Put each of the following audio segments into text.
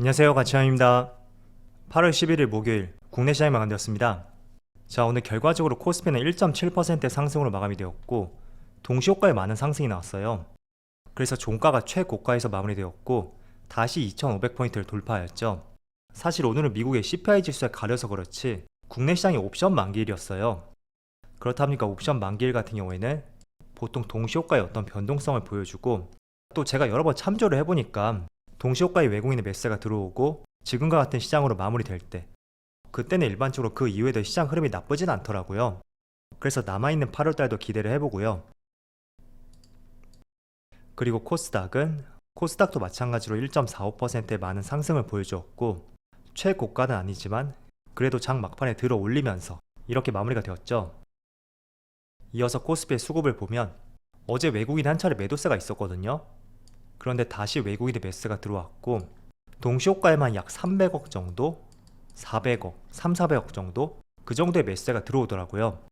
안녕하세요, 가치환입니다. 8월 11일 목요일 국내 시장이 마감되었습니다. 자, 오늘 결과적으로 코스피는 1.7% 상승으로 마감이 되었고 동시효과에 많은 상승이 나왔어요. 그래서 종가가 최고가에서 마무리되었고 다시 2500포인트를 돌파하였죠. 사실 오늘은 미국의 CPI 지수에 가려서 그렇지 국내 시장이 옵션 만기일이었어요. 그렇다 보니까 옵션 만기일 같은 경우에는 보통 동시효과의 어떤 변동성을 보여주고, 또 제가 여러 번 참조를 해보니까 동시효과의 외국인의 매수가 들어오고 지금과 같은 시장으로 마무리될 때, 그때는 일반적으로 그 이후에도 시장 흐름이 나쁘진 않더라고요. 그래서 남아있는 8월달도 기대를 해보고요. 그리고 코스닥도 마찬가지로 1.45%의 많은 상승을 보여주었고 최고가는 아니지만 그래도 장 막판에 들어 올리면서 이렇게 마무리가 되었죠. 이어서 코스피의 수급을 보면 어제 외국인 한 차례 매도세가 있었거든요. 그런데 다시 외국인의 매수가 들어왔고 동시효과에만 약 300억 정도, 400억, 3, 400억 정도 그 정도의 매수가 들어오더라고요.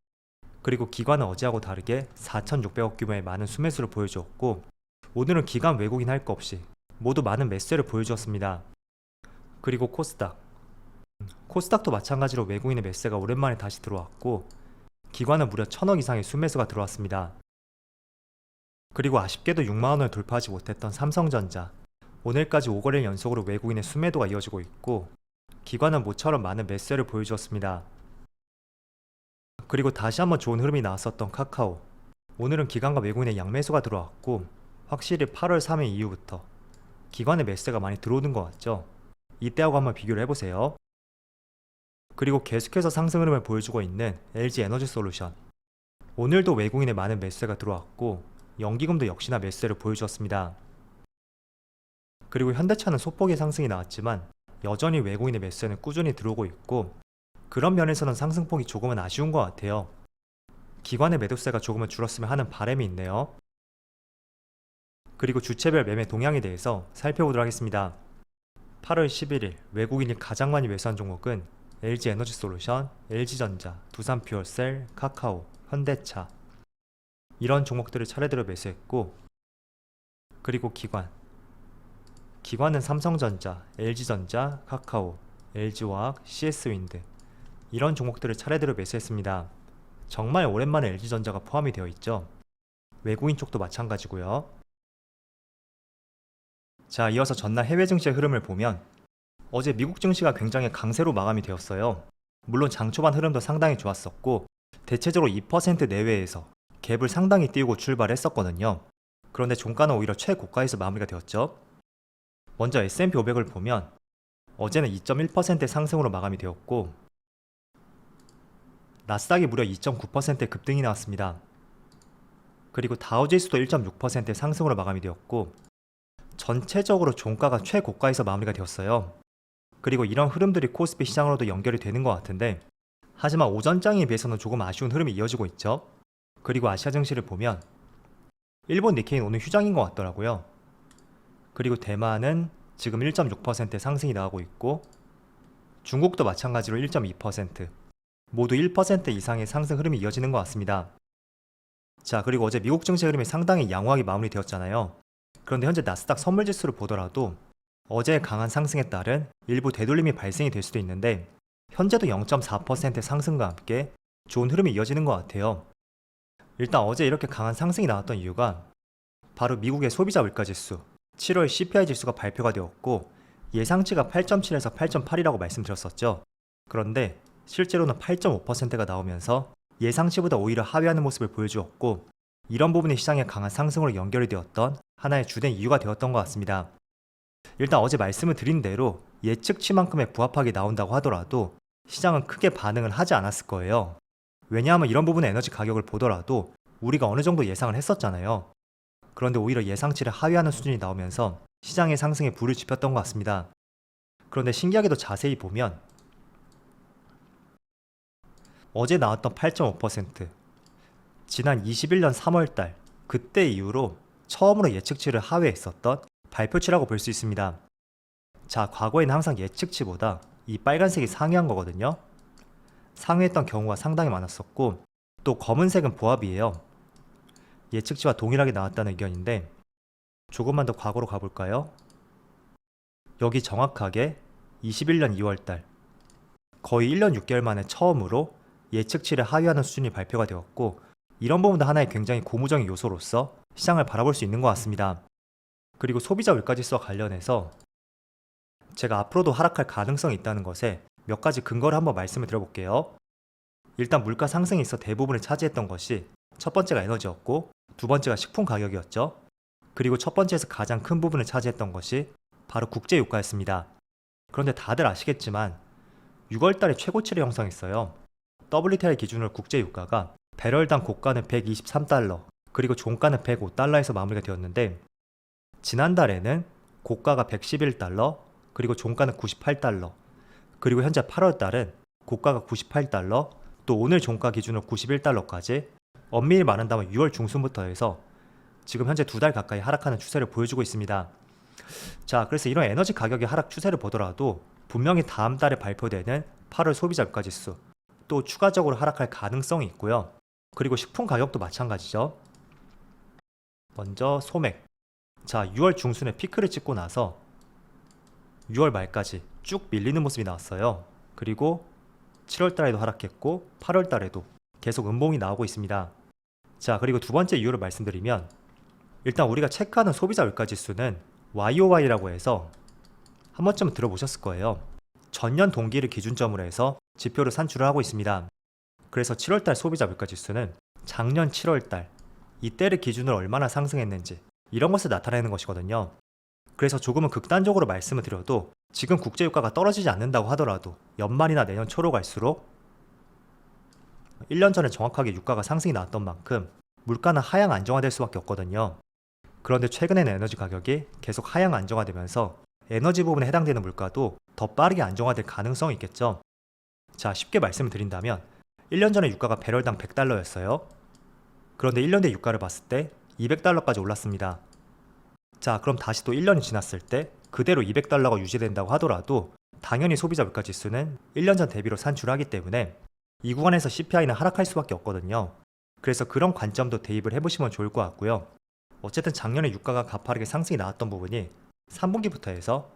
그리고 기관은 어제하고 다르게 4,600억 규모의 많은 수매수를 보여주었고 오늘은 기관 외국인 할 거 없이 모두 많은 매수를 보여주었습니다. 그리고 코스닥도 마찬가지로 외국인의 매수가 오랜만에 다시 들어왔고 기관은 무려 1000억 이상의 수매수가 들어왔습니다. 그리고 아쉽게도 6만원을 돌파하지 못했던 삼성전자, 오늘까지 5거래일 연속으로 외국인의 수매도가 이어지고 있고 기관은 모처럼 많은 매수를 보여주었습니다. 그리고 다시 한번 좋은 흐름이 나왔었던 카카오, 오늘은 기관과 외국인의 양매수가 들어왔고 확실히 8월 3일 이후부터 기관의 매수가 많이 들어오는 것 같죠. 이때하고 한번 비교를 해보세요. 그리고 계속해서 상승 흐름을 보여주고 있는 LG에너지솔루션, 오늘도 외국인의 많은 매수가 들어왔고 연기금도 역시나 매수세를 보여주었습니다. 그리고 현대차는 소폭의 상승이 나왔지만 여전히 외국인의 매수세는 꾸준히 들어오고 있고 그런 면에서는 상승폭이 조금은 아쉬운 것 같아요. 기관의 매도세가 조금은 줄었으면 하는 바람이 있네요. 그리고 주체별 매매 동향에 대해서 살펴보도록 하겠습니다. 8월 11일 외국인이 가장 많이 매수한 종목은 LG에너지솔루션, LG전자, 두산퓨얼셀, 카카오, 현대차, 이런 종목들을 차례대로 매수했고, 그리고 기관은 삼성전자, LG전자, 카카오, LG화학, CS윈드, 이런 종목들을 차례대로 매수했습니다. 정말 오랜만에 LG전자가 포함이 되어 있죠. 외국인 쪽도 마찬가지고요. 자, 이어서 전날 해외 증시의 흐름을 보면 어제 미국 증시가 굉장히 강세로 마감이 되었어요. 물론 장 초반 흐름도 상당히 좋았었고 대체적으로 2% 내외에서 갭을 상당히 띄우고 출발했었거든요. 그런데 종가는 오히려 최고가에서 마무리가 되었죠. 먼저 S&P 500을 보면 어제는 2.1%의 상승으로 마감이 되었고 나스닥이 무려 2.9%의 급등이 나왔습니다. 그리고 다우지수도 1.6%의 상승으로 마감이 되었고 전체적으로 종가가 최고가에서 마무리가 되었어요. 그리고 이런 흐름들이 코스피 시장으로도 연결이 되는 것 같은데, 하지만 오전장에 비해서는 조금 아쉬운 흐름이 이어지고 있죠. 그리고 아시아 증시를 보면 일본 니케이는 오늘 휴장인 것 같더라고요. 그리고 대만은 지금 1.6%의 상승이 나오고 있고 중국도 마찬가지로 1.2%, 모두 1% 이상의 상승 흐름이 이어지는 것 같습니다. 자, 그리고 어제 미국 증시 흐름이 상당히 양호하게 마무리되었잖아요. 그런데 현재 나스닥 선물지수를 보더라도 어제의 강한 상승에 따른 일부 되돌림이 발생이 될 수도 있는데 현재도 0.4%의 상승과 함께 좋은 흐름이 이어지는 것 같아요. 일단 어제 이렇게 강한 상승이 나왔던 이유가 바로 미국의 소비자 물가지수 7월 CPI 지수가 발표가 되었고 예상치가 8.7에서 8.8이라고 말씀드렸었죠. 그런데 실제로는 8.5%가 나오면서 예상치보다 오히려 하회하는 모습을 보여주었고 이런 부분이 시장의 강한 상승으로 연결이 되었던 하나의 주된 이유가 되었던 것 같습니다. 일단 어제 말씀을 드린 대로 예측치만큼의 부합하게 나온다고 하더라도 시장은 크게 반응을 하지 않았을 거예요. 왜냐하면 이런 부분의 에너지 가격을 보더라도 우리가 어느 정도 예상을 했었잖아요. 그런데 오히려 예상치를 하회하는 수준이 나오면서 시장의 상승에 불을 지폈던 것 같습니다. 그런데 신기하게도 자세히 보면 어제 나왔던 8.5%, 지난 21년 3월달 그때 이후로 처음으로 예측치를 하회했었던 발표치라고 볼 수 있습니다. 자, 과거에는 항상 예측치보다 이 빨간색이 상회한 거거든요. 상회했던 경우가 상당히 많았었고 또 검은색은 보합이에요. 예측치와 동일하게 나왔다는 의견인데 조금만 더 과거로 가볼까요? 여기 정확하게 21년 2월달 거의 1년 6개월 만에 처음으로 예측치를 하회하는 수준이 발표가 되었고, 이런 부분도 하나의 굉장히 고무적인 요소로서 시장을 바라볼 수 있는 것 같습니다. 그리고 소비자 물가지수와 관련해서 제가 앞으로도 하락할 가능성이 있다는 것에 몇 가지 근거를 한번 말씀을 드려볼게요. 일단 물가 상승에 있어 대부분을 차지했던 것이 첫 번째가 에너지였고, 두 번째가 식품 가격이었죠. 그리고 첫 번째에서 가장 큰 부분을 차지했던 것이 바로 국제 유가였습니다. 그런데 다들 아시겠지만 6월달에 최고치를 형성했어요. WTI 기준으로 국제 유가가 배럴당 고가는 123달러, 그리고 종가는 105달러에서 마무리가 되었는데, 지난달에는 고가가 111달러, 그리고 종가는 98달러, 그리고 현재 8월달은 고가가 98달러, 또 오늘 종가 기준으로 91달러까지 엄밀히 말한다면 6월 중순부터 해서 지금 현재 2달 가까이 하락하는 추세를 보여주고 있습니다. 자, 그래서 이런 에너지 가격의 하락 추세를 보더라도 분명히 다음 달에 발표되는 8월 소비자 물가지수 또 추가적으로 하락할 가능성이 있고요. 그리고 식품 가격도 마찬가지죠. 먼저 소맥. 자, 6월 중순에 피크를 찍고 나서 6월 말까지 쭉 밀리는 모습이 나왔어요. 그리고 7월 달에도 하락했고 8월 달에도 계속 음봉이 나오고 있습니다. 자, 그리고 두 번째 이유를 말씀드리면, 일단 우리가 체크하는 소비자 물가지수는 YOY라고 해서 한 번쯤은 들어보셨을 거예요. 전년 동기를 기준점으로 해서 지표를 산출을 하고 있습니다. 그래서 7월달 소비자 물가지수는 작년 7월달 이때를 기준으로 얼마나 상승했는지 이런 것을 나타내는 것이거든요. 그래서 조금은 극단적으로 말씀을 드려도 지금 국제유가가 떨어지지 않는다고 하더라도 연말이나 내년 초로 갈수록 1년 전에 정확하게 유가가 상승이 나왔던 만큼 물가는 하향 안정화될 수밖에 없거든요. 그런데 최근에는 에너지 가격이 계속 하향 안정화되면서 에너지 부분에 해당되는 물가도 더 빠르게 안정화될 가능성이 있겠죠. 자, 쉽게 말씀을 드린다면 1년 전에 유가가 배럴당 100달러였어요. 그런데 1년 뒤 유가를 봤을 때 200달러까지 올랐습니다. 자, 그럼 다시 또 1년이 지났을 때 그대로 200달러가 유지된다고 하더라도 당연히 소비자 물가 지수는 1년 전 대비로 산출하기 때문에 이 구간에서 CPI는 하락할 수밖에 없거든요. 그래서 그런 관점도 대입을 해보시면 좋을 것 같고요. 어쨌든 작년에 유가가 가파르게 상승이 나왔던 부분이 3분기부터 해서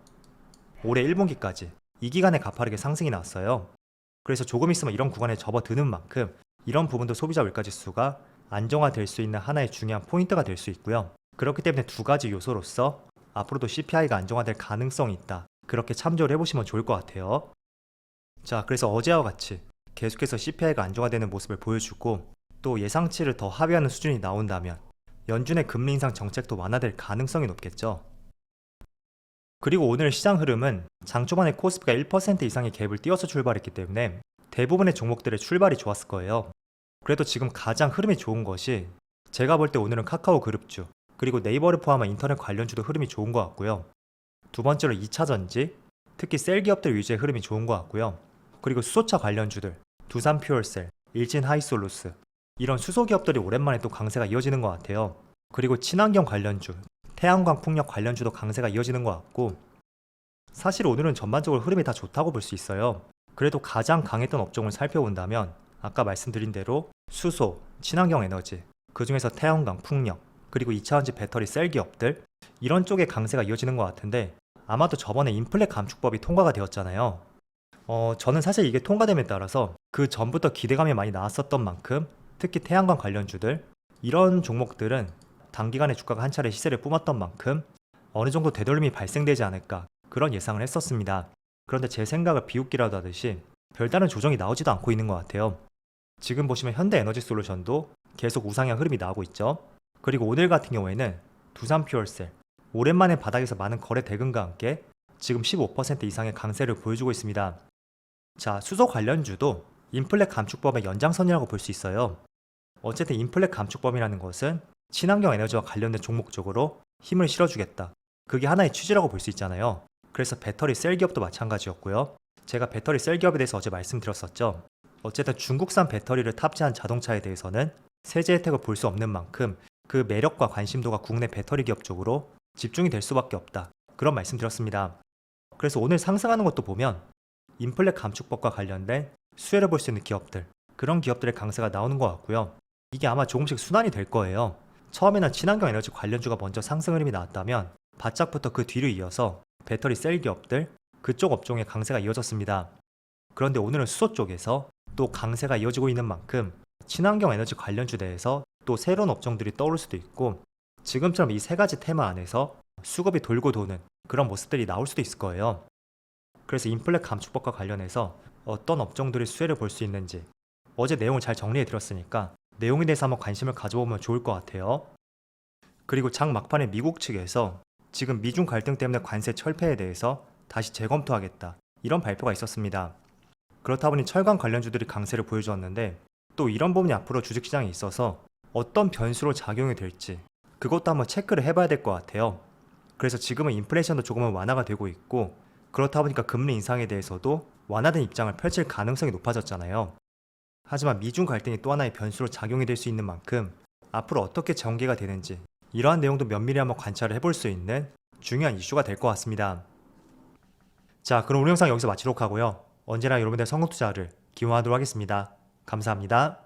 올해 1분기까지 이 기간에 가파르게 상승이 나왔어요. 그래서 조금 있으면 이런 구간에 접어드는 만큼 이런 부분도 소비자 물가지수가 안정화될 수 있는 하나의 중요한 포인트가 될 수 있고요. 그렇기 때문에 두 가지 요소로서 앞으로도 CPI가 안정화될 가능성이 있다, 그렇게 참조를 해보시면 좋을 것 같아요. 자, 그래서 어제와 같이 계속해서 CPI가 안정화되는 모습을 보여주고 또 예상치를 더 하회하는 수준이 나온다면 연준의 금리 인상 정책도 완화될 가능성이 높겠죠. 그리고 오늘 시장 흐름은 장 초반에 코스피가 1% 이상의 갭을 띄워서 출발했기 때문에 대부분의 종목들의 출발이 좋았을 거예요. 그래도 지금 가장 흐름이 좋은 것이 제가 볼 때 오늘은 카카오 그룹주, 그리고 네이버를 포함한 인터넷 관련주도 흐름이 좋은 것 같고요. 두 번째로 2차전지, 특히 셀 기업들 위주의 흐름이 좋은 것 같고요. 그리고 수소차 관련주들, 두산 퓨얼셀, 일진 하이솔루스, 이런 수소 기업들이 오랜만에 또 강세가 이어지는 것 같아요. 그리고 친환경 관련주, 태양광 풍력 관련주도 강세가 이어지는 것 같고, 사실 오늘은 전반적으로 흐름이 다 좋다고 볼 수 있어요. 그래도 가장 강했던 업종을 살펴본다면 아까 말씀드린 대로 수소, 친환경 에너지, 그 중에서 태양광 풍력, 그리고 2차전지 배터리 셀 기업들, 이런 쪽에 강세가 이어지는 것 같은데, 아마도 저번에 인플레 감축법이 통과가 되었잖아요. 저는 사실 이게 통과됨에 따라서 그 전부터 기대감이 많이 나왔었던 만큼 특히 태양광 관련주들, 이런 종목들은 단기간에 주가가 한 차례 시세를 뿜었던 만큼 어느 정도 되돌림이 발생되지 않을까, 그런 예상을 했었습니다. 그런데 제 생각을 비웃기라도 하듯이 별다른 조정이 나오지도 않고 있는 것 같아요. 지금 보시면 현대에너지솔루션도 계속 우상향 흐름이 나오고 있죠. 그리고 오늘 같은 경우에는 두산 퓨얼셀, 오랜만에 바닥에서 많은 거래 대금과 함께 지금 15% 이상의 강세를 보여주고 있습니다. 자, 수소 관련주도 인플레 감축법의 연장선이라고 볼 수 있어요. 어쨌든 인플레 감축법이라는 것은 친환경 에너지와 관련된 종목 쪽으로 힘을 실어주겠다, 그게 하나의 취지라고 볼 수 있잖아요. 그래서 배터리 셀 기업도 마찬가지였고요. 제가 배터리 셀 기업에 대해서 어제 말씀드렸었죠. 어쨌든 중국산 배터리를 탑재한 자동차에 대해서는 세제 혜택을 볼 수 없는 만큼 그 매력과 관심도가 국내 배터리 기업 쪽으로 집중이 될 수밖에 없다, 그런 말씀 드렸습니다. 그래서 오늘 상승하는 것도 보면 인플레 감축법과 관련된 수혜를 볼 수 있는 기업들, 그런 기업들의 강세가 나오는 것 같고요. 이게 아마 조금씩 순환이 될 거예요. 처음에는 친환경 에너지 관련주가 먼저 상승 흐름이 나왔다면 바짝부터 그 뒤를 이어서 배터리 셀 기업들, 그쪽 업종의 강세가 이어졌습니다. 그런데 오늘은 수소 쪽에서 또 강세가 이어지고 있는 만큼 친환경 에너지 관련주대에서 또 새로운 업종들이 떠오를 수도 있고, 지금처럼 이 세 가지 테마 안에서 수급이 돌고 도는 그런 모습들이 나올 수도 있을 거예요. 그래서 인플레 감축법과 관련해서 어떤 업종들이 수혜를 볼 수 있는지 어제 내용을 잘 정리해 드렸으니까 내용에 대해서 한번 관심을 가져보면 좋을 것 같아요. 그리고 장 막판에 미국 측에서 지금 미중 갈등 때문에 관세 철폐에 대해서 다시 재검토하겠다, 이런 발표가 있었습니다. 그렇다 보니 철강 관련주들이 강세를 보여주었는데, 또 이런 부분이 앞으로 주식시장에 있어서 어떤 변수로 작용이 될지 그것도 한번 체크를 해봐야 될 것 같아요. 그래서 지금은 인플레이션도 조금은 완화가 되고 있고, 그렇다 보니까 금리 인상에 대해서도 완화된 입장을 펼칠 가능성이 높아졌잖아요. 하지만 미중 갈등이 또 하나의 변수로 작용이 될 수 있는 만큼 앞으로 어떻게 전개가 되는지, 이러한 내용도 면밀히 한번 관찰을 해볼 수 있는 중요한 이슈가 될 것 같습니다. 자, 그럼 오늘 영상 여기서 마치도록 하고요. 언제나 여러분들의 성공 투자를 기원하도록 하겠습니다. 감사합니다.